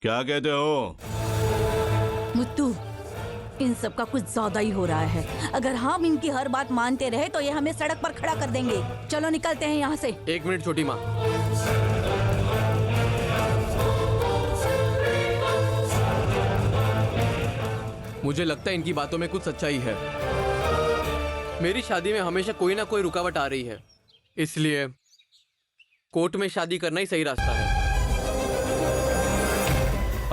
क्या कहते हो? मुत्तू, इन सब का कुछ ज्यादा ही हो रहा है। अगर हम इनकी हर बात मानते रहे तो ये हमें सड़क पर खड़ा कर देंगे। चलो निकलते हैं यहाँ से। 1 मिनट छोटी माँ। मुझे लगता है इनकी बातों में कुछ सच्चाई है। मेरी शादी में हमेशा कोई ना कोई रुकावट आ रही है, इसलिए कोर्ट में शादी करना ही सही रास्ता है।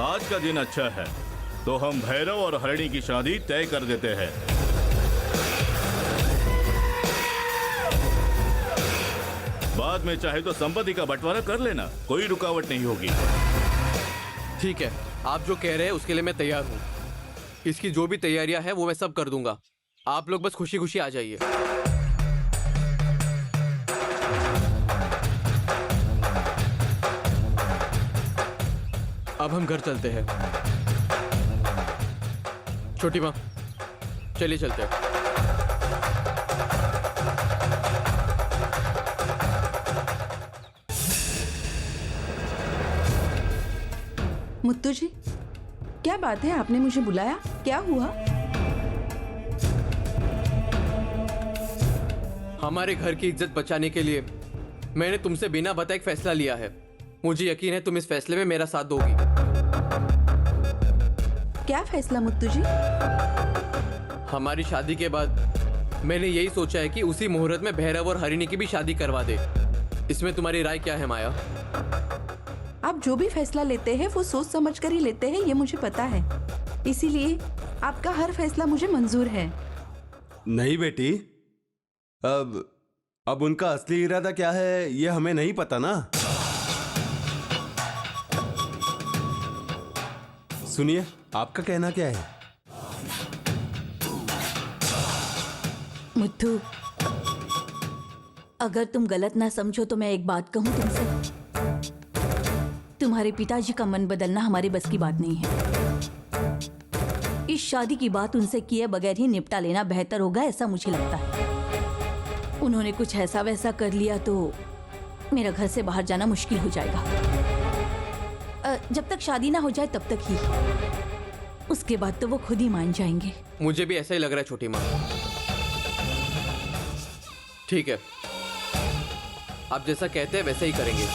आज का दिन अच्छा है तो हम भैरव और हरिणी की शादी तय कर देते हैं। बाद में चाहे तो संपत्ति का बंटवारा कर लेना, कोई रुकावट नहीं होगी। ठीक है, आप जो कह रहे हैं उसके लिए मैं तैयार हूँ। इसकी जो भी तैयारियां हैं वो मैं सब कर दूंगा। आप लोग बस खुशी खुशी आ जाइए। अब हम घर चलते हैं। छोटी माँ, चलिए चलते हैं। मुत्तू जी, क्या बात है? आपने मुझे बुलाया, क्या हुआ? हमारे घर की इज्जत बचाने के लिए मैंने तुमसे बिना बताए एक फैसला लिया है। मुझे यकीन है तुम इस फैसले में मेरा साथ दोगी। क्या फैसला मुत्तू जी? हमारी शादी के बाद मैंने यही सोचा है कि उसी मुहूर्त में भैरव और हरिणी की भी शादी करवा दे। इसमें तुम्हारी राय क्या है माया? आप जो भी फैसला लेते हैं वो सोच समझ कर ही लेते हैं, ये मुझे पता है। इसीलिए आपका हर फैसला मुझे मंजूर है। नहीं बेटी, अब उनका असली इरादा क्या है ये हमें नहीं पता ना। सुनिए, आपका कहना क्या है? मुत्तू, अगर तुम गलत ना समझो तो मैं एक बात कहूँ तुमसे। तुम्हारे पिताजी का मन बदलना हमारे बस की बात नहीं है। इस शादी की बात उनसे किए बगैर ही निपटा लेना बेहतर होगा, ऐसा मुझे लगता है। उन्होंने कुछ ऐसा वैसा कर लिया तो मेरा घर से बाहर जाना मुश्किल हो जाएगा। जब तक शादी ना हो जाए तब तक ही, उसके बाद तो वो खुद ही मान जाएंगे। मुझे भी ऐसा ही लग रहा है छोटी माँ। ठीक है, आप जैसा कहते हैं वैसे ही करेंगे।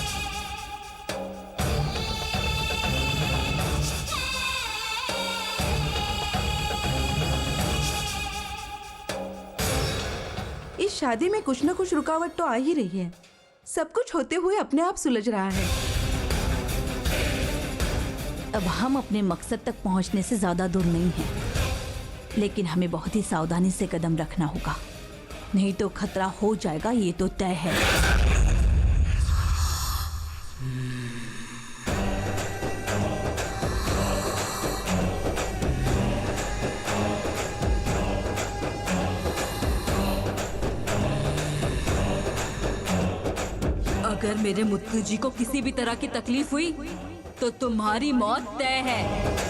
इस शादी में कुछ न कुछ रुकावट तो आ ही रही है। सब कुछ होते हुए अपने आप सुलझ रहा है। अब हम अपने मकसद तक पहुंचने से ज्यादा दूर नहीं हैं, लेकिन हमें बहुत ही सावधानी से कदम रखना होगा, नहीं तो खतरा हो जाएगा, ये तो तय है। अगर मेरे मुत्तू जी को किसी भी तरह की तकलीफ हुई तो तुम्हारी मौत तय है।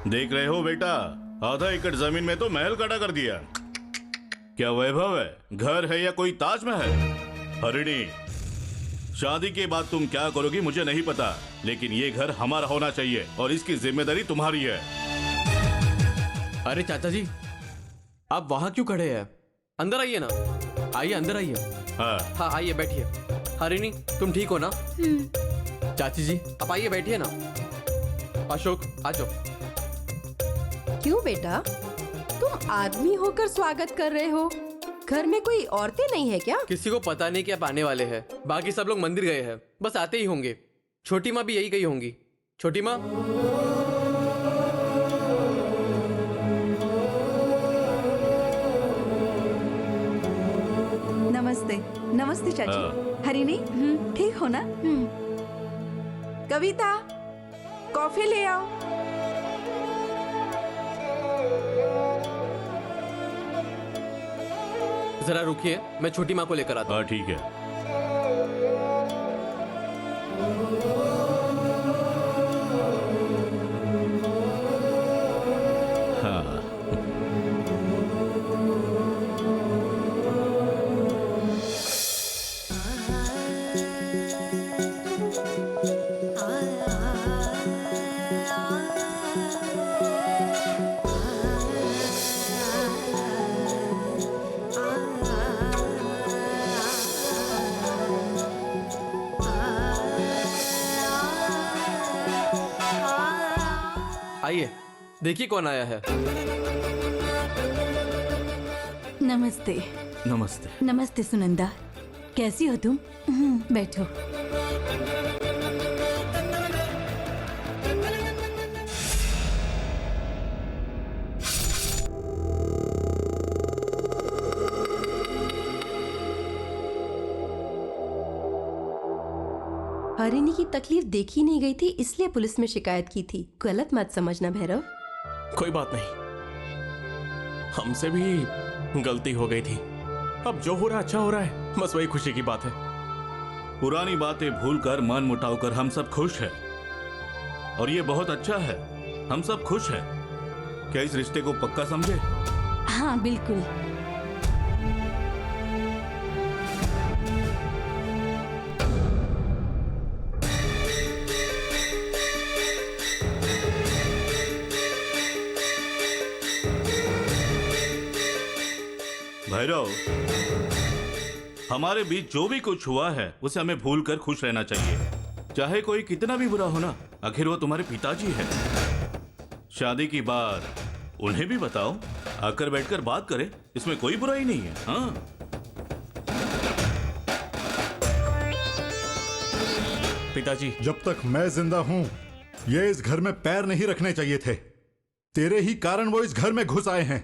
देख रहे हो बेटा, आधा एकड़ जमीन में तो महल खड़ा कर दिया। क्या वैभव है, घर है या कोई ताजमहल? हरिणी, शादी के बाद तुम क्या करोगी मुझे नहीं पता, लेकिन ये घर हमारा होना चाहिए और इसकी जिम्मेदारी तुम्हारी है। अरे चाचा जी, आप वहां क्यों खड़े हैं? अंदर आइए ना। आइए अंदर आइए। हाँ आइए बैठिए। हरिणी, तुम ठीक हो ना? चाची जी आप आइए बैठिए ना। अशोक आ जाओ। क्यों बेटा, तुम आदमी होकर स्वागत कर रहे हो? घर में कोई औरतें नहीं है क्या? किसी को पता नहीं कि आप आने वाले हैं। बाकी सब लोग मंदिर गए हैं, बस आते ही होंगे। छोटी माँ भी यही गई होंगी। छोटी माँ, नमस्ते चाची। हरिणी, ठीक हो ना? कविता, कॉफी ले आओ। जरा रुकिए, मैं छोटी माँ को लेकर आता हूँ। हाँ ठीक है। हाँ आइए, देखिए कौन आया है। नमस्ते। नमस्ते। नमस्ते सुनंदा, कैसी हो तुम? बैठो। हरिणी की तकलीफ देखी नहीं गई थी, इसलिए पुलिस में शिकायत की थी। गलत मत समझना भैरव। कोई बात नहीं, हमसे भी गलती हो गई थी। अब जो हो रहा है अच्छा हो रहा है, बस वही खुशी की बात है। पुरानी बातें भूलकर मन मुटाव कर हम सब खुश हैं और ये बहुत अच्छा है। हम सब खुश हैं। क्या इस रिश्ते को पक्का समझे? हाँ बिल्कुल। भैरव, हमारे बीच जो भी कुछ हुआ है उसे हमें भूलकर खुश रहना चाहिए। चाहे कोई कितना भी बुरा हो ना, आखिर वो तुम्हारे पिताजी है। शादी की बात उन्हें भी बताओ, आकर बैठकर बात करें, इसमें कोई बुराई नहीं है। हाँ पिताजी, जब तक मैं जिंदा हूं ये इस घर में पैर नहीं रखने चाहिए थे। तेरे ही कारण वो इस घर में घुस आए हैं।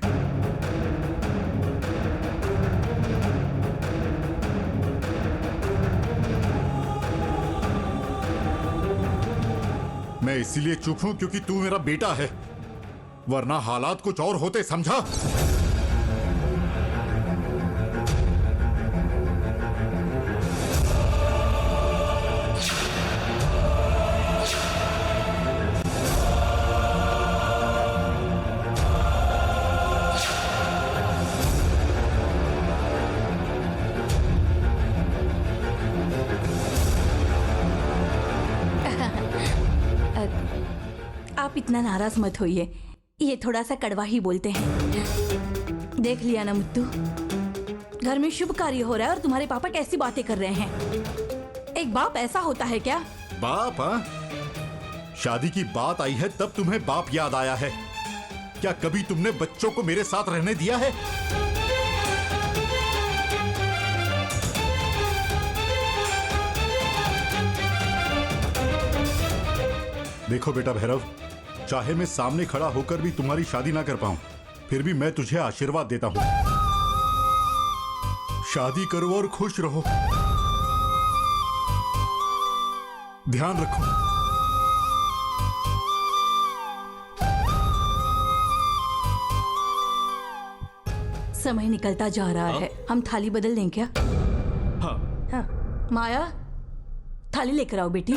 मैं इसीलिए चुप हूं क्योंकि तू मेरा बेटा है, वरना हालात कुछ और होते, समझा? आप इतना नाराज मत होइए, ये थोड़ा सा कड़वा ही बोलते हैं। देख लिया ना मुत्तू, घर में शुभ कार्य हो रहा है और तुम्हारे पापा कैसी बातें कर रहे हैं। एक बाप ऐसा होता है क्या? बाप? हाँ, शादी की बात आई है तब तुम्हें बाप याद आया है। क्या कभी तुमने बच्चों को मेरे साथ रहने दिया है? देखो बेटा भैरव, चाहे मैं सामने खड़ा होकर भी तुम्हारी शादी ना कर पाऊं, फिर भी मैं तुझे आशीर्वाद देता हूं। शादी करो और खुश रहो। ध्यान रखो। समय निकलता जा रहा है, हम थाली बदल दें क्या? हाँ। हाँ, माया थाली लेकर आओ बेटी।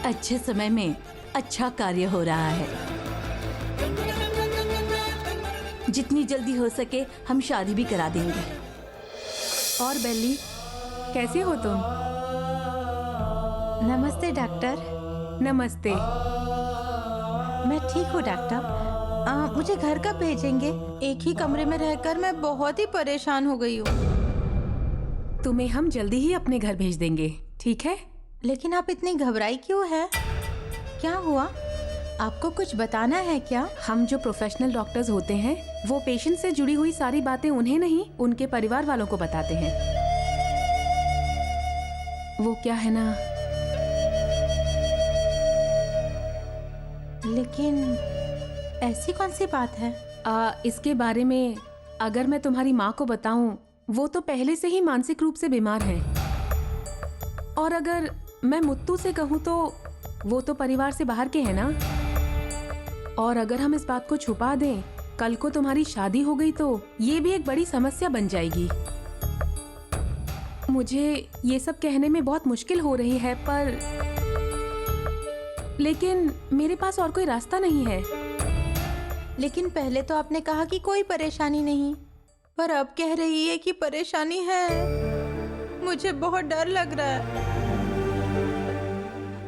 अच्छे समय में अच्छा कार्य हो रहा है। जितनी जल्दी हो सके हम शादी भी करा देंगे। और बेली, कैसी हो तुम? नमस्ते डॉक्टर। नमस्ते। मैं ठीक हूँ डॉक्टर। मुझे घर कब भेजेंगे? एक ही कमरे में रहकर मैं बहुत ही परेशान हो गई हूँ। तुम्हें हम जल्दी ही अपने घर भेज देंगे, ठीक है? लेकिन आप इतनी घबराई क्यों है? क्या हुआ? आपको कुछ बताना है क्या? हम जो प्रोफेशनल डॉक्टर्स होते हैं वो पेशेंट से जुड़ी हुई सारी बातें उन्हें नहीं, उनके परिवार वालों को बताते हैं। वो क्या है ना, लेकिन ऐसी कौन सी बात है? इसके बारे में अगर मैं तुम्हारी माँ को बताऊं, वो तो पहले से ही मानसिक रूप से बीमार है। और अगर मैं मुत्तू से कहूँ तो वो तो परिवार से बाहर के हैं ना। और अगर हम इस बात को छुपा दें, कल को तुम्हारी शादी हो गई तो ये भी एक बड़ी समस्या बन जाएगी। मुझे ये सब कहने में बहुत मुश्किल हो रही है, पर लेकिन मेरे पास और कोई रास्ता नहीं है। लेकिन पहले तो आपने कहा कि कोई परेशानी नहीं, पर अब कह रही है कि परेशानी है। मुझे बहुत डर लग रहा है।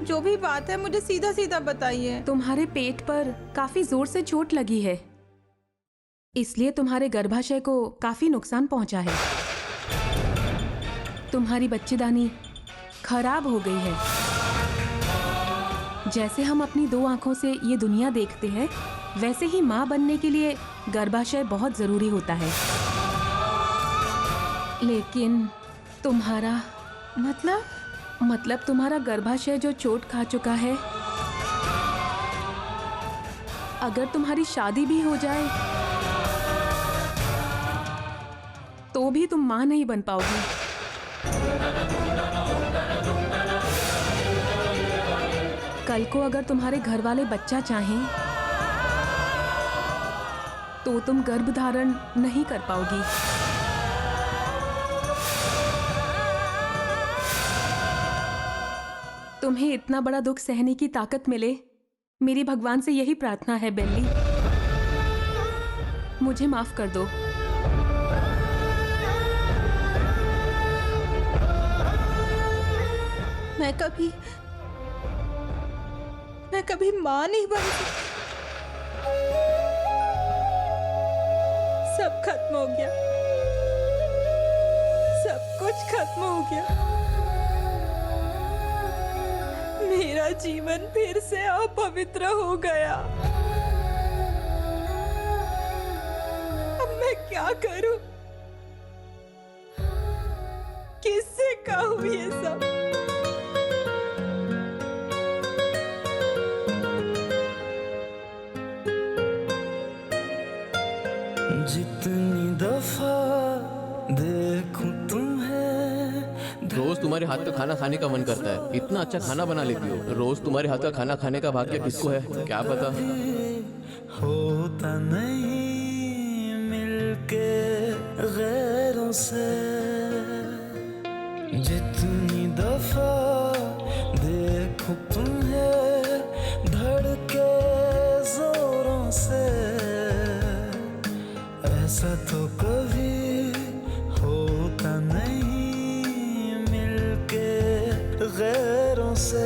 जो भी बात है मुझे सीधा सीधा बताइए। तुम्हारे पेट पर काफी जोर से चोट लगी है, इसलिए तुम्हारे गर्भाशय को काफी नुकसान पहुंचा है। तुम्हारी बच्चेदानी खराब हो गई है। जैसे हम अपनी 2 आंखों से ये दुनिया देखते हैं, वैसे ही माँ बनने के लिए गर्भाशय बहुत जरूरी होता है। लेकिन तुम्हारा मतलब तुम्हारा गर्भाशय जो चोट खा चुका है, अगर तुम्हारी शादी भी हो जाए तो भी तुम माँ नहीं बन पाओगी। कल को अगर तुम्हारे घर वाले बच्चा चाहें तो तुम गर्भ धारण नहीं कर पाओगी। तुम्हें इतना बड़ा दुख सहने की ताकत मिले, मेरी भगवान से यही प्रार्थना है बेल्ली। मुझे माफ कर दो। मैं कभी माँ नहीं बन सकती। सब खत्म हो गया, सब कुछ खत्म हो गया। मेरा जीवन फिर से अपवित्र हो गया। अब मैं क्या करूं? किससे कहूं ये सब? जितनी दफा देखूं तुम्हें, रोज तुम्हारे हाथ का खाना खाने का मन करता है। इतना अच्छा खाना बना लेती हो। रोज तुम्हारे हाथ का खाना खाने का भाग्य किसको है, क्या पता। होता नहीं मिलके गैरों से। जितनी दफा देखूं तुम्हें धड़के जोरों से, ऐसा तो कभी होता नहीं मिलके गैरों से।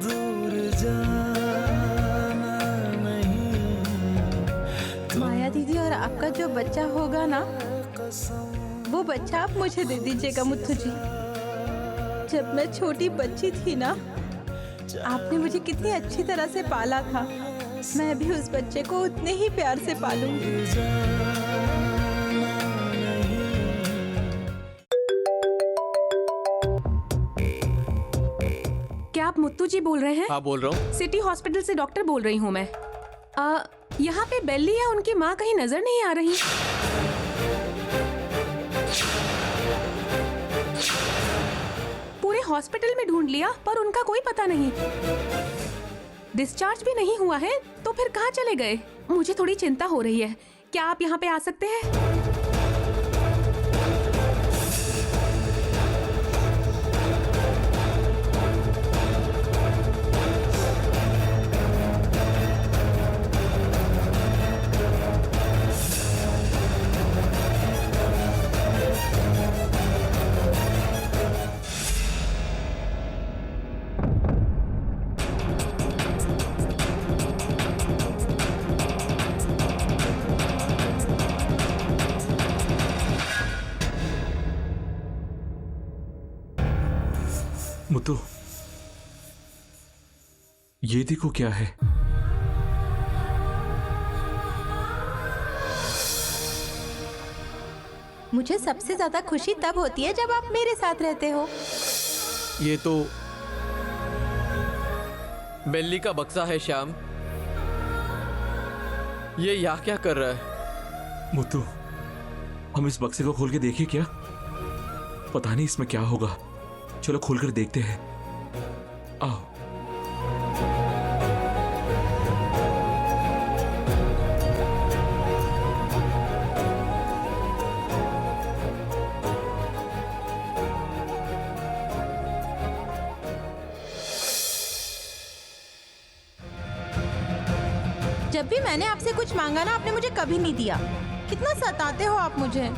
दूर जाना नहीं। माया दीदी, और आपका जो बच्चा होगा ना, वो बच्चा आप मुझे दे दीजिएगा मुत्थू जी। जब मैं छोटी बच्ची थी ना, आपने मुझे कितनी अच्छी तरह से पाला था। मैं भी उस बच्चे को उतने ही प्यार से पालूंगी। क्या आप मुत्तू जी बोल रहे हैं? हाँ, बोल रहा हूँ। सिटी हॉस्पिटल से डॉक्टर बोल रही हूँ मैं। यहाँ पे बेल्ली या उनकी माँ कहीं नजर नहीं आ रही। पूरे हॉस्पिटल में ढूंढ लिया पर उनका कोई पता नहीं। डिस्चार्ज भी नहीं हुआ है तो फिर कहाँ चले गए? मुझे थोड़ी चिंता हो रही है। क्या आप यहाँ पे आ सकते हैं? मुत्तू, ये देखो क्या है। मुझे सबसे ज्यादा खुशी तब होती है जब आप मेरे साथ रहते हो। ये तो बेल्ली का बक्सा है श्याम। ये यहाँ क्या कर रहा है? मुत्तू, हम इस बक्से को खोल के देखें क्या? पता नहीं इसमें क्या होगा। चलो खोलकर देखते हैं। आओ। जब भी मैंने आपसे कुछ मांगा ना, आपने मुझे कभी नहीं दिया। कितना सताते हो आप मुझे।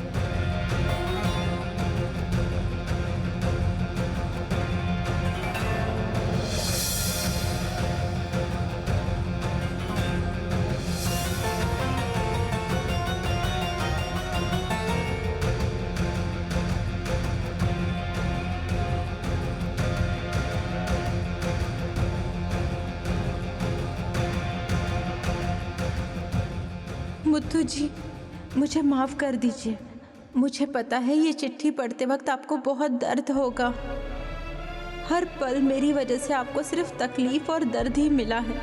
मुत्तू जी, मुझे माफ कर दीजिए। मुझे पता है ये चिट्ठी पढ़ते वक्त आपको बहुत दर्द होगा। हर पल मेरी वजह से आपको सिर्फ तकलीफ और दर्द ही मिला है।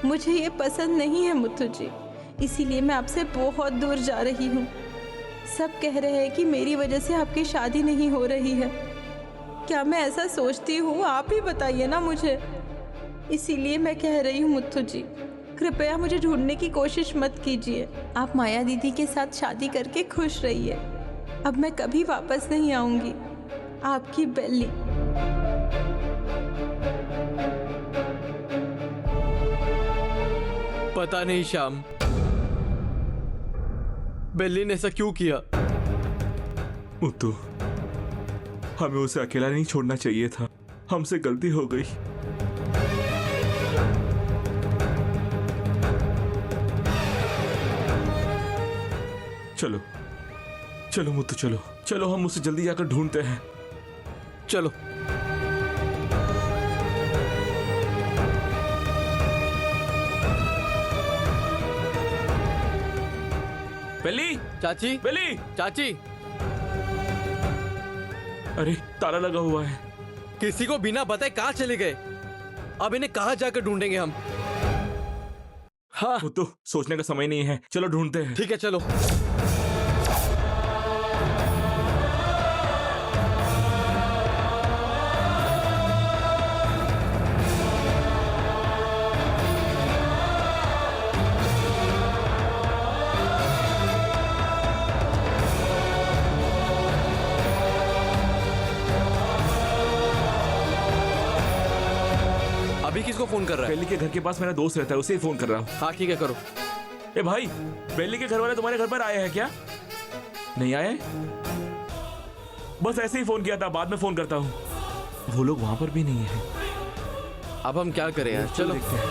मुझे ये पसंद नहीं है मुत्तू जी, इसीलिए मैं आपसे बहुत दूर जा रही हूँ। सब कह रहे हैं कि मेरी वजह से आपकी शादी नहीं हो रही है। क्या मैं ऐसा सोचती हूँ? आप ही बताइए ना मुझे। इसीलिए मैं कह रही हूँ मुत्तू जी, कृपया मुझे ढूंढने की कोशिश मत कीजिए। आप माया दीदी के साथ शादी करके खुश रहिए। अब मैं कभी वापस नहीं आऊंगी। आपकी बेल्ली। पता नहीं श्याम, बेल्ली ने ऐसा क्यों किया? मुत्तू, हमें उसे अकेला नहीं छोड़ना चाहिए था। हमसे गलती हो गई। चलो चलो मुत्तू, चलो चलो, हम उसे जल्दी जाकर ढूंढते हैं। चलो। बेल्ली, चाची, बेल्ली, चाची। अरे ताला लगा हुआ है। किसी को बिना बताए कहाँ चले गए? अब इन्हें कहाँ जाकर ढूंढेंगे हम? हाँ मुत्तू, सोचने का समय नहीं है, चलो ढूंढते हैं। ठीक है, चलो। अभी किसको फोन कर रहा है? बेल्ली के घर के पास मेरा दोस्त रहता है, उसे ही फोन कर रहा हूँ। हाँ ठीक है, करो। ए भाई, बेल्ली के घर वाले तुम्हारे घर पर आए हैं क्या? नहीं आए? बस ऐसे ही फोन किया था, बाद में फोन करता हूँ। वो लोग वहां पर भी नहीं है। अब हम क्या करें यार? चलो देखते हैं।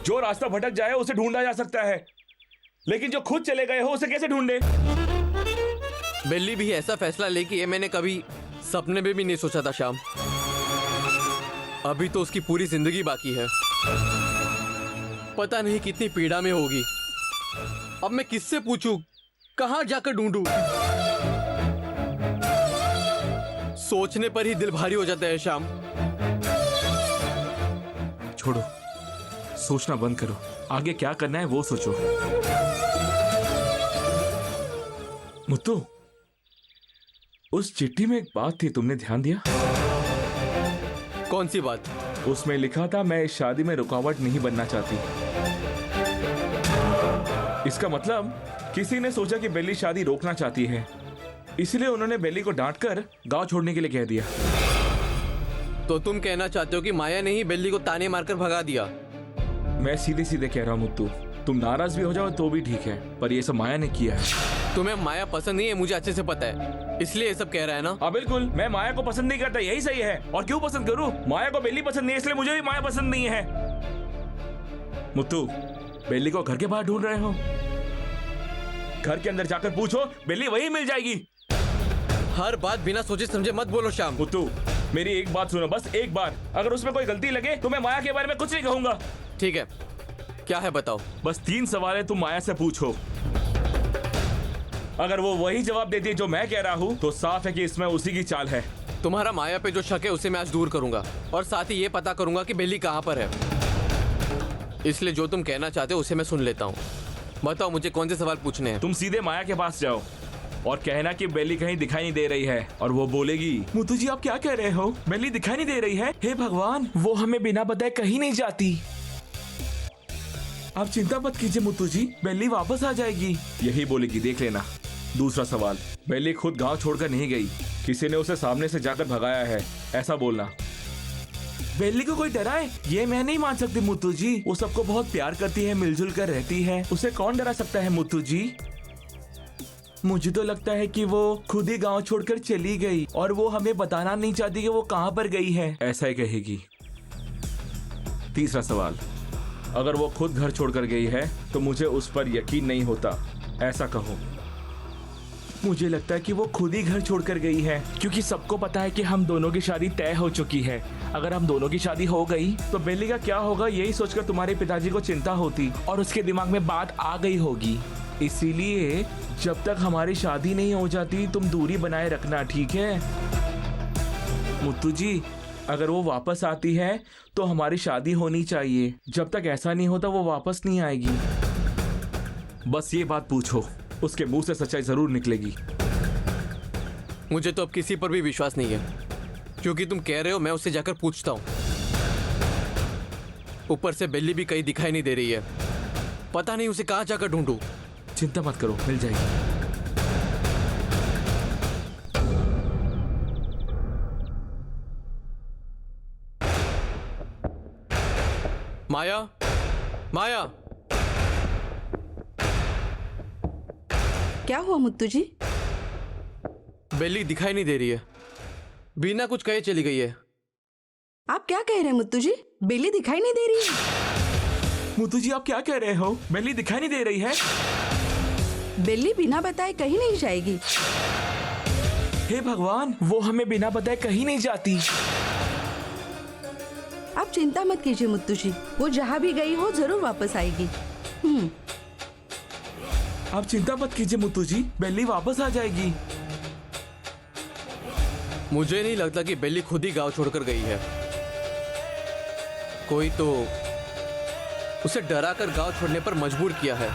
जो रास्ता भटक जाए उसे ढूंढा जा सकता है, लेकिन जो खुद चले गए हो उसे कैसे ढूंढे? बेल्ली भी ऐसा फैसला लेगी ये मैंने कभी सपने में भी नहीं सोचा था श्याम। अभी तो उसकी पूरी जिंदगी बाकी है। पता नहीं कितनी पीड़ा में होगी। अब मैं किससे पूछूं? कहां जाकर ढूंढूं? सोचने पर ही दिल भारी हो जाता है श्याम। छोड़ो, सोचना बंद करो। आगे क्या करना है वो सोचो। मुत्तू, उस चिट्ठी में एक बात थी, तुमने ध्यान दिया? कौन सी बात? उसमें लिखा था, मैं इस शादी में रुकावट नहीं बनना चाहती। इसका मतलब किसी ने सोचा कि बेल्ली शादी रोकना चाहती है, इसलिए उन्होंने बेल्ली को डांटकर गांव छोड़ने के लिए कह दिया। तो तुम कहना चाहते हो कि माया ने ही बेल्ली को ताने मारकर भगा दिया? मैं सीधे सीधे कह रहा हूँ मुत्तू, तुम नाराज भी हो जाओ तो भी ठीक है, पर ये सब माया ने किया है। तुम्हें माया पसंद नहीं है, मुझे अच्छे से पता है, इसलिए ये सब कह रहा है ना? हाँ बिल्कुल, मैं माया को पसंद नहीं करता, यही सही है। और क्यों पसंद करूं? माया को बेल्ली पसंद नहीं है, इसलिए मुझे भी माया पसंद नहीं है। मुत्तू, बेल्ली को घर के बाहर ढूंढ रहे हो? घर के अंदर जाकर पूछो, बेल्ली वही मिल जाएगी। हर बात बिना सोचे समझे मत बोलो श्याम। मुत्तू, मेरी एक बात सुनो, बस एक बार। अगर उसमें कोई गलती लगे तो मैं माया के बारे में कुछ नहीं कहूंगा। ठीक है, क्या है बताओ। बस 3 सवाल है, तुम माया से पूछो। अगर वो वही जवाब देती है जो मैं कह रहा हूँ तो साफ है कि इसमें उसी की चाल है। तुम्हारा माया पे जो शक है उसे मैं आज दूर करूंगा और साथ ही ये पता करूंगा कि बेली कहाँ पर है। इसलिए जो तुम कहना चाहते हो उसे मैं सुन लेता हूँ। बताओ मुझे कौन से सवाल पूछने हैं। तुम सीधे माया के पास जाओ और कहना कि बेली कहीं दिखाई नहीं दे रही है, और वो बोलेगी मुत्तू जी आप क्या कह रहे हो, बेली दिखाई नहीं दे रही है? हे भगवान, वो हमें बिना बताए कहीं नहीं जाती। आप चिंता मत कीजिए मुत्तू जी, बेली वापस आ जाएगी, यही बोलेगी, देख लेना। दूसरा सवाल, बेली खुद गांव छोड़कर नहीं गई, किसी ने उसे सामने से जाकर भगाया है, ऐसा बोलना। बेली को कोई डराए ये मैं नहीं मान सकती मुत्तू जी, वो सबको बहुत प्यार करती है, मिलजुल कर रहती है, उसे कौन डरा सकता है मुत्तू जी? मुझे तो लगता है कि वो खुद ही गांव छोड़कर चली गई और वो हमें बताना नहीं चाहती कि वो कहां पर गई है, ऐसा ही कहेगी। तीसरा सवाल, अगर वो खुद घर छोड़कर गई है तो मुझे उस पर यकीन नहीं होता, ऐसा कहो। मुझे लगता है कि वो खुद ही घर छोड़कर गई है, क्योंकि सबको पता है कि हम दोनों की शादी तय हो चुकी है। अगर हम दोनों की शादी हो गई तो बेली का क्या होगा, यही सोचकर तुम्हारे पिताजी को चिंता होती और उसके दिमाग में बात आ गई होगी। इसीलिए जब तक हमारी शादी नहीं हो जाती तुम दूरी बनाए रखना, ठीक है मुत्तू जी? अगर वो वापस आती है तो हमारी शादी होनी चाहिए, जब तक ऐसा नहीं होता वो वापस नहीं आएगी। बस ये बात पूछो, उसके मुंह से सच्चाई जरूर निकलेगी। मुझे तो अब किसी पर भी विश्वास नहीं है, क्योंकि तुम कह रहे हो, मैं उससे जाकर पूछता हूँ। ऊपर से बेली भी कहीं दिखाई नहीं दे रही है, पता नहीं उसे कहाँ जाकर ढूंढूं। चिंता मत करो, मिल जाएगी। माया, माया, क्या हुआ मुत्तू जी? बेली दिखाई नहीं दे रही है, बिना कुछ कहे चली गई है। आप क्या कह रहे हैं मुत्तू जी? बेली दिखाई नहीं दे रही है? मुत्तू जी आप क्या कह रहे हो, बेली दिखाई नहीं दे रही है? बेली बिना बताए कहीं नहीं जाएगी। हे भगवान, वो हमें बिना बताए कहीं नहीं जाती। आप चिंता मत कीजिए मुत्तू जी, वो जहाँ भी गई हो जरूर वापस आएगी। आप चिंता मत कीजिए मुत्तू जी, बेली वापस आ जाएगी। मुझे नहीं लगता कि बेली खुद ही गांव छोड़कर गई है, कोई तो उसे डराकर गांव छोड़ने पर मजबूर किया है।